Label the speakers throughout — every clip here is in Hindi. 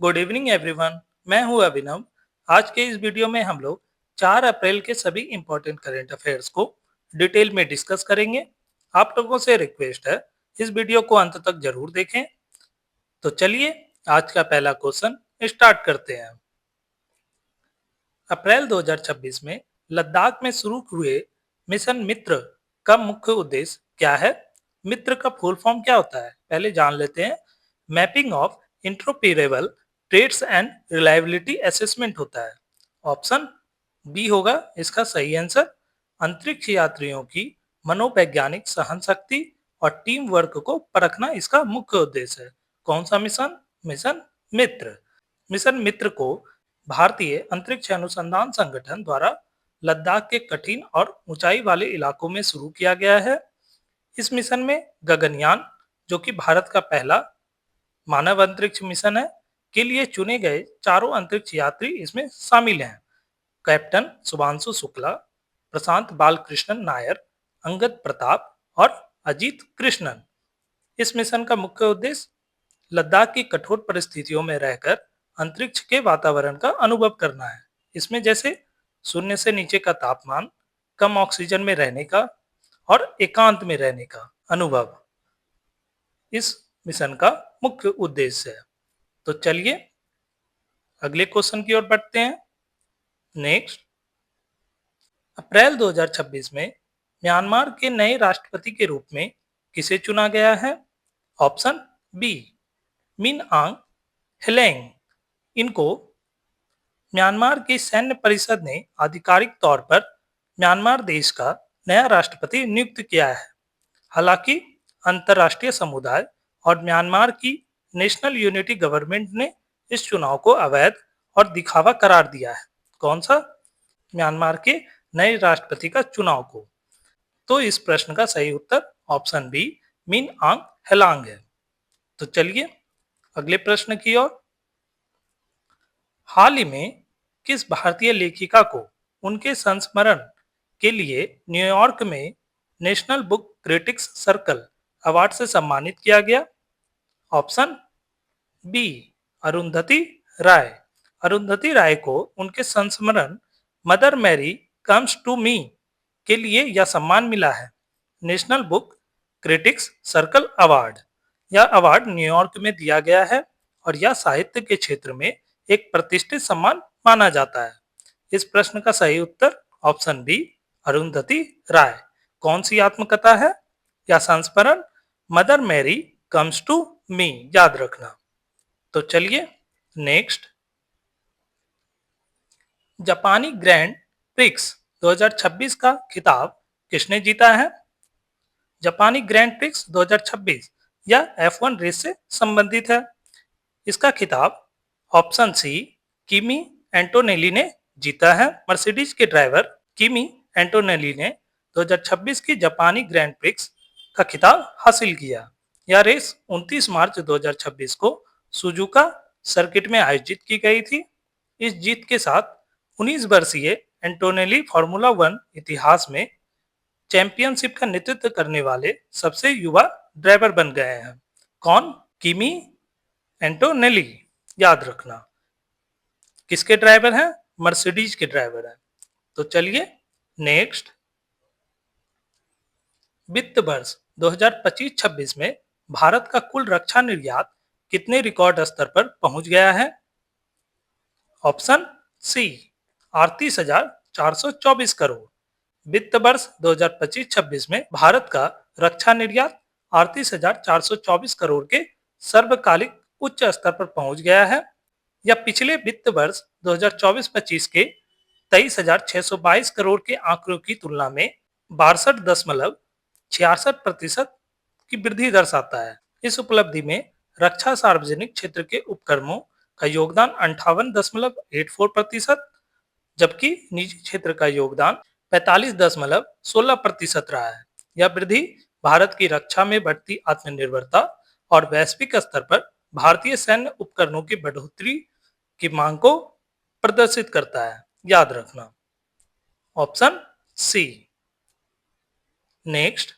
Speaker 1: Good evening everyone. मैं हूं अभिनव। आज के इस वीडियो में हम लोग 4 अप्रैल के सभी इंपॉर्टेंट करंट अफेयर्स को डिटेल में डिस्कस करेंगे। आप लोगों से रिक्वेस्ट है, इस वीडियो को अंत तक जरूर देखें। तो चलिए आज का पहला क्वेश्चन स्टार्ट करते हैं। अप्रैल 2026 में लद्दाख में शुरू हुए मिशन मित्र का मुख्य उद्देश्य क्या है? मित्र का फुल फॉर्म क्या होता है, पहले जान लेते हैं। Mapping of interoperable trades and reliability assessment होता है। ऑप्शन बी होगा इसका सही आंसर। अंतरिक्ष यात्रियों की मनोवैज्ञानिक सहन शक्ति और टीम वर्क को परखना इसका मुख्य उद्देश्य है। कौन सा मिशन? मिशन मित्र। मिशन मित्र को भारतीय अंतरिक्ष अनुसंधान संगठन द्वारा लद्दाख के कठिन और ऊंचाई वाले इलाकों में शुरू किया गया है। इस मिशन में गगनयान, जो कि भारत का पहला मानव अंतरिक्ष मिशन है, के लिए चुने गए चारों अंतरिक्ष यात्री इसमें शामिल हैं। कैप्टन शुभांशु शुक्ला, प्रशांत बालकृष्णन नायर, अंगद प्रताप और अजीत कृष्णन। इस मिशन का मुख्य उद्देश्य लद्दाख की कठोर परिस्थितियों में रहकर अंतरिक्ष के वातावरण का अनुभव करना है। इसमें जैसे शून्य से नीचे का तापमान, कम ऑक्सीजन में रहने का और एकांत में रहने का अनुभव इस मिशन का मुख्य उद्देश्य है। तो चलिए अगले क्वेश्चन की ओर बढ़ते हैं। नेक्स्ट, अप्रैल 2026 में म्यांमार के नए राष्ट्रपति के रूप में किसे चुना गया है? ऑप्शन बी मिन आंग हेलेंग। इनको म्यांमार की सैन्य परिषद ने आधिकारिक तौर पर म्यांमार देश का नया राष्ट्रपति नियुक्त किया है। हालांकि अंतर्राष्ट्रीय समुदाय और म्यांमार की नेशनल यूनिटी गवर्नमेंट ने इस चुनाव को अवैध और दिखावा करार दिया है। कौन सा? म्यांमार के नए राष्ट्रपति का चुनाव को। तो इस प्रश्न का सही उत्तर ऑप्शन बी मिन आंग हेलांग है। तो चलिए अगले प्रश्न की ओर। हाल ही में किस भारतीय लेखिका को उनके संस्मरण के लिए न्यूयॉर्क में national book critics circle award से सम्मानित किया गया? Option B Arundhati Roy. अरुंधति राय को उनके संस्मरण mother Mary comes to me के लिए यह सम्मान मिला है। National book critics circle award, यह अवार्ड न्यूयॉर्क में दिया गया है और यह साहित्य के क्षेत्र में एक प्रतिष्ठित सम्मान माना जाता है। इस प्रश्न का सही उत्तर ऑप्शन बी अरुंधति राय। कौन सी आत्मकथा है या संस्मरण? Mother Mary comes to me, याद रखना। तो चलिए नेक्स्ट, जापानी ग्रैंड प्रिक्स 2026 का खिताब किसने जीता है? जापानी ग्रैंड प्रिक्स 2026 यह F1 रेस से संबंधित है। इसका खिताब ऑप्शन सी किमी एंटोनेली ने जीता है। मर्सिडीज के ड्राइवर किमी एंटोनेली ने 2026 की जापानी ग्रैंड प्रिक्स का खिताब हासिल किया। यह रेस 29 मार्च 2026 को सुजुका सर्किट में आयोजित की गई थी। इस जीत के साथ 19 वर्षीय एंटोनेली फार्मूला वन इतिहास में चैंपियनशिप का नेतृत्व करने वाले सबसे युवा ड्राइवर बन गए हैं। कौन? किमी एंटोनेली, याद रखना। किसके ड्राइवर हैं? मर्सिडीज के ड्राइवर हैं। तो चलिए नेक्स्ट, वित्त वर्ष 2025-26 में भारत का कुल रक्षा निर्यात कितने रिकॉर्ड स्तर पर पहुंच गया है? Option C 38,424 crore. वित्त वर्ष 2025-26 में भारत का रक्षा निर्यात 38,424 करोड़ के सर्वकालिक उच्च स्तर पर पहुंच गया है। यह पिछले वित्त वर्ष 2024-25 के 23,622 करोड़ के आंकड़ों की तुलना में 62.66% की वृद्धि दर्शाता है। इस उपलब्धि में रक्षा सार्वजनिक क्षेत्र के उपक्रमों का योगदान 58.84%, जबकि निजी क्षेत्र का योगदान 45.16% रहा है। यह वृद्धि भारत की रक्षा में बढ़ती आत्मनिर्भरता और वैश्विक स्तर पर भारतीय सैन्य उपकरणों की बढ़ोतरी की मांग को प्रदर्शित करता है, याद रखना। Option C. नेक्स्ट,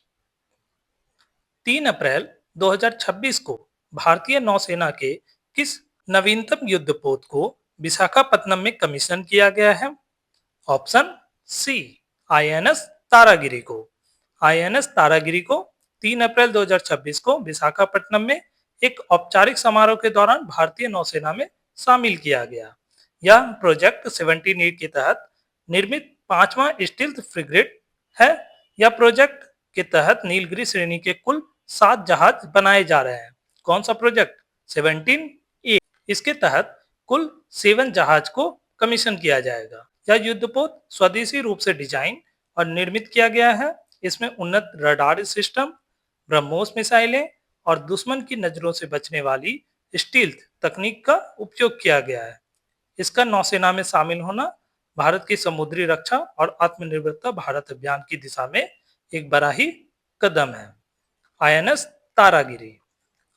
Speaker 1: 3 अप्रैल 2026 को भारतीय नौसेना के किस नवीनतम युद्धपोत को विशाखापत्तनम में कमीशन किया गया है? ऑप्शन सी आईएनएस तारागिरी को। आईएनएस तारागिरी को 3 अप्रैल 2026 को विशाखापट्टनम में एक औपचारिक समारोह के दौरान भारतीय नौसेना में शामिल किया गया। यह प्रोजेक्ट 17 के तहत निर्मित पांचवा स्टील्थ फ्रिगेट है। यह प्रोजेक्ट के तहत नीलगिरी श्रेणी के कुल 7 जहाज बनाए जा रहे हैं। कौन सा प्रोजेक्ट? 17 ए। इसके तहत कुल 7 जहाज को कमीशन किया जाएगा। यह युद्धपोत स्वदेशी रूप से डिजाइन और निर्मित किया गया है। इसमें उन्नत रडार सिस्टम, ब्रह्मोस मिसाइलें और दुश्मन की नजरों से बचने वाली स्टील्थ तकनीक का उपयोग किया गया है। इसका नौसेना में शामिल होना भारत की समुद्री रक्षा और आत्मनिर्भरता भारत अभियान की दिशा में एक बड़ा ही कदम है। आईएनएस तारागिरी।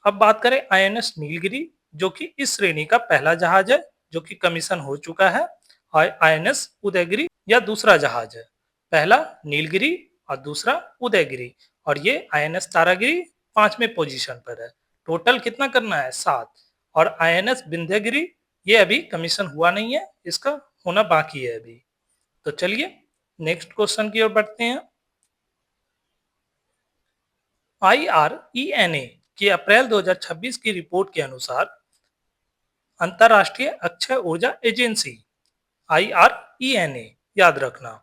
Speaker 1: अब बात करें आईएनएस नीलगिरी, जो कि इस श्रेणी का पहला जहाज है जो कि कमीशन हो चुका है। और आईएनएस उदयगिरी या दूसरा जहाज है। पहला नीलगिरी और दूसरा उदयगिरी। और ये आईएनएस तारागिरी 5वें पोजीशन पर है। टोटल कितना करना है? 7। और आईएनएस विंध्यगिरी ये अभी कमीशन हुआ नहीं है, इसका होना बाकी है अभी। तो चलिए नेक्स्ट क्वेश्चन की ओर बढ़ते हैं। IRENA की अप्रैल 2026 की रिपोर्ट के अनुसार अंतरराष्ट्रीय अक्षय ऊर्जा एजेंसी IRENA, याद रखना,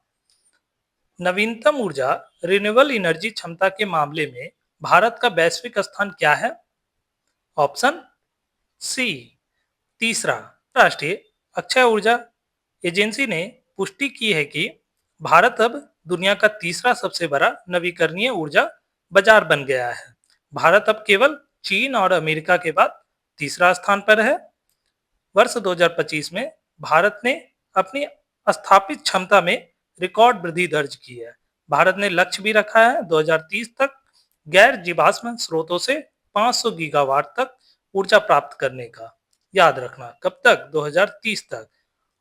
Speaker 1: नवीनतम ऊर्जा रिन्यूएबल एनर्जी क्षमता के मामले में भारत का वैश्विक स्थान क्या है? ऑप्शन सी तीसरा। राष्ट्रीय अक्षय ऊर्जा एजेंसी ने पुष्टि की है कि भारत अब दुनिया का तीसरा सबसे बड़ा नवीकरणीय ऊर्जा बाजार बन गया है। भारत अब केवल चीन और अमेरिका के बाद तीसरा स्थान पर है। वर्ष 2025 में भारत ने अपनी स्थापित क्षमता में रिकॉर्ड वृद्धि दर्ज की है। भारत ने लक्ष्य भी रखा है 2030 तक गैर जीवाश्म स्रोतों से 500 गीगावाट तक ऊर्जा प्राप्त करने का। याद रखना, कब तक? 2030 तक।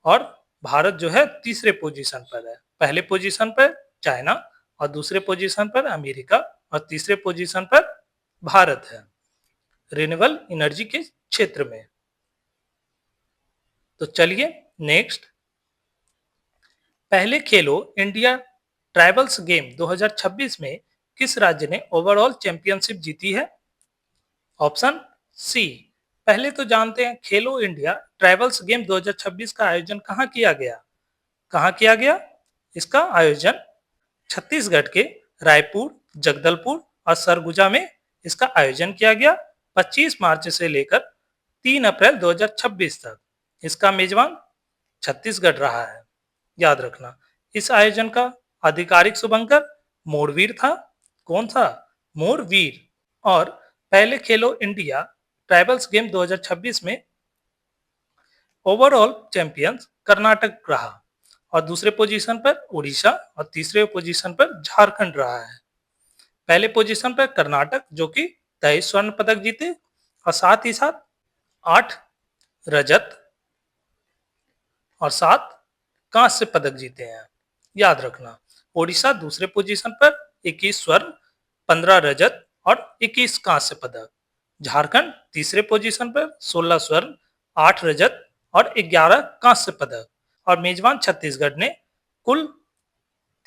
Speaker 1: और भारत जो है तीसरे पोजीशन पर है। पहले पोजीशन पर चाइना और दूसरे पोजीशन पर अमेरिका और तीसरे पोजीशन पर भारत है रिन्यूएबल एनर्जी के क्षेत्र में। तो चलिए नेक्स्ट, पहले खेलो इंडिया ट्राइबल्स गेम 2026 में किस राज्य ने ओवरऑल चैंपियनशिप जीती है? Option C. पहले तो जानते हैं खेलो इंडिया ट्राइबल्स गेम 2026 का आयोजन कहाँ किया गया? कहाँ किया गया? इसका आयोजन छत्तीसगढ़ के रायपुर, जगदलपुर और सरगुजा में इसका आयोजन किया गया 25 मार्च से लेकर 3 अप्रैल 2026 तक। इसका मेजबान छत्तीसगढ़ रहा है। याद रखना, इस आयोजन का आधिकारिक शुभंकर मोरवीर था। कौन था? मोरवीर। और पहले खेलो इंडिया ट्राइबल्स गेम 2026 में ओवरऑल चैंपियंस कर्नाटक रहा और दूसरे पोजीशन पर उड़ीसा और तीसरे पोजीशन पर झारखंड रहा है। पहले पोजीशन पर कर्नाटक जो कि 23 स्वर्ण पदक जीते और साथ ही साथ 8 रजत और 7 कांस्य पदक जीते हैं। याद रखना, ओडिशा दूसरे पोजीशन पर 21 स्वर्ण, 15 रजत और 21 कांस्य पदक। झारखंड तीसरे पोजीशन पर 16 स्वर्ण, 8 रजत और 11 कांस्य पदक। और मेजबान छत्तीसगढ़ ने कुल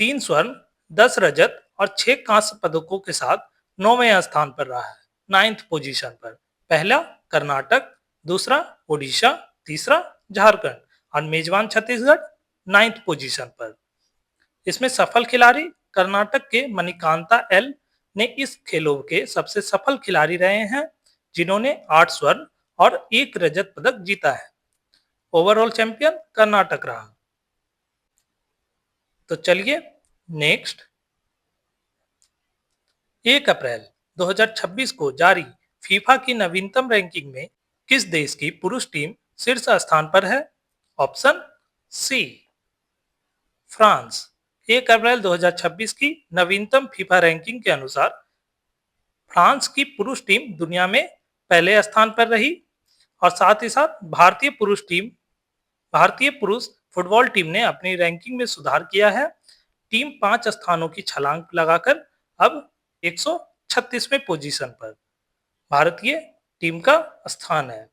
Speaker 1: 3 स्वर्ण, 10 रजत और 6 कांस्य पदकों के साथ 9वें स्थान पर रहा है, 9th पोजीशन पर। पहला कर्नाटक, दूसरा ओडिशा, तीसरा झारखंड और मेजबान छत्तीसगढ़ 9th पोजीशन पर। इसमें सफल खिलाड़ी कर्नाटक के मणिकांता एल ने इस खेलों के सबसे सफल खिलाड़ी रहे हैं, जिन्होंने 8 स्वर्ण और 1 रजत पदक जीता है। ओवरऑल चैंपियन कर्नाटक रहा। तो चलिए नेक्स्ट, 1 अप्रैल 2026 को जारी फीफा की नवीनतम रैंकिंग में किस देश की पुरुष टीम शीर्ष स्थान पर है? ऑप्शन सी फ्रांस। 1 अप्रैल 2026 की नवीनतम फीफा रैंकिंग के अनुसार फ्रांस की पुरुष टीम दुनिया में पहले स्थान पर रही और साथ ही साथ भारतीय पुरुष फुटबॉल टीम ने अपनी रैंकिंग में सुधार किया है। टीम 5 स्थानों की छलांग लगाकर अब 136वें पोजीशन पर भारतीय टीम का स्थान है।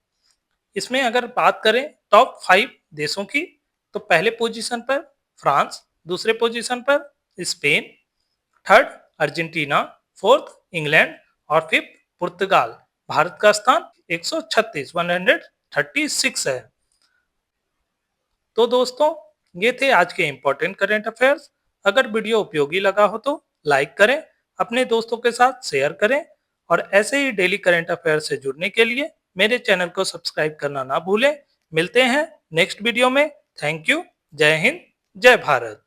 Speaker 1: इसमें अगर बात करें टॉप 5 देशों की, तो पहले पोजीशन पर फ्रांस, दूसरे पोजीशन पर Spain, third Argentina, fourth England और फिफ्थ पुर्तगाल। भारत का स्थान 136 136 है। तो दोस्तों, ये थे आज के इंपॉर्टेंट करंट अफेयर्स। अगर वीडियो उपयोगी लगा हो तो लाइक करें, अपने दोस्तों के साथ शेयर करें और ऐसे ही डेली करंट अफेयर्स से जुड़ने के लिए मेरे चैनल को सब्सक्राइब करना ना भूलें। मिलते हैं नेक्स्ट वीडियो में। Thank you. जय हिंद, जय भारत।